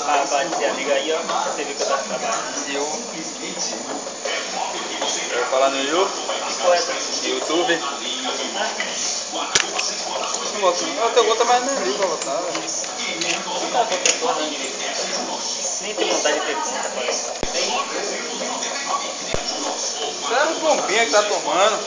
Pra dizer amigo aí, ó. Você viu que eu tava trabalhando. Eu vou falar no YouTube. YouTube. Não gosto não. Eu tenho conta, mas nem ligo pra botar. Não tá conta boa, né? Nem tem vontade de ter conta, parece. Isso é as bombinhas que tá tomando.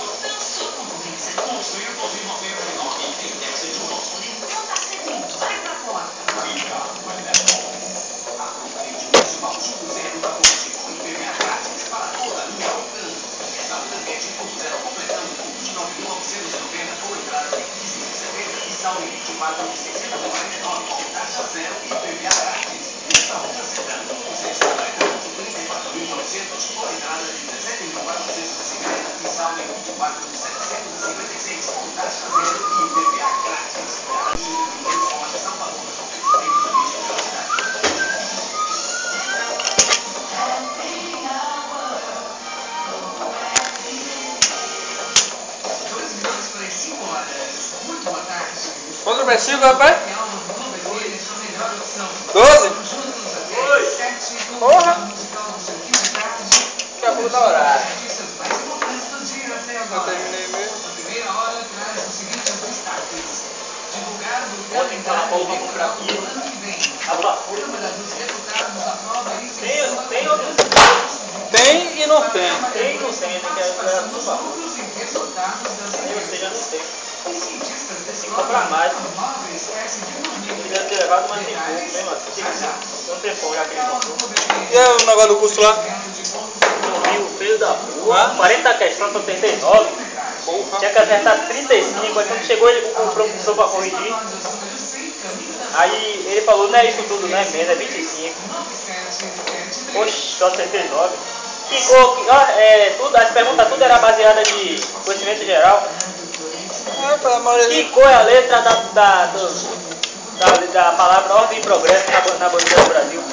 Quanto versículo, rapaz? 12? Porra! Daqui a pouco dá horário. Eu terminei mesmo. Ontem tava bom pra comprar aqui. Tem outros? Tem e não tem. Tem e não tem, né? Que é tudo bom. Aí você já não tem. Tem que comprar mais. Ele deve ter levado, mas tem pouco mesmo assim. Tem um tempão já que ele comprou. E aí, o negócio do curso lá? O filho da porra, 40 questões para 39. Porra. Tinha que acertar 35. Aí quando chegou o professor para corrigir, aí ele falou: não é isso tudo, não é mesmo, é 25. Oxe, só acertei 9. Tudo, as perguntas tudo era baseada de conhecimento geral. Que cor é a letra da palavra ordem e progresso na bandeira do Brasil?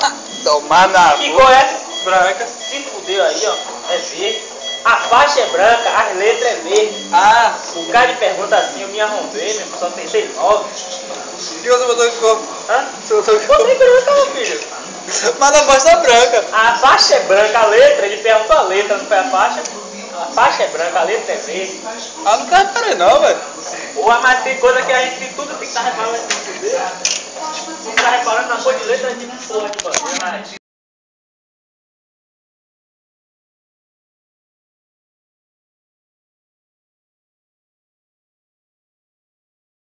Tomar na Que cor é? branca. Se fudeu aí, ó. É verde. A faixa é branca, as letras é verde. Ah, O cara me pergunta assim, eu me arrombei, meu, só acertei 9. e você botou que cor? Hã? Você botou que Botei cor? branca, meu filho. Mas na faixa branca. A faixa é branca, a letra, ele perguntou a letra, não foi a faixa. A faixa é branca, a letra é verde. Ah, não tá reparando não, velho. Porra, mas tem coisa que a gente tem tudo, tem que estar reparando. Tem que estar reparando na cor de letra de porra de bandeira.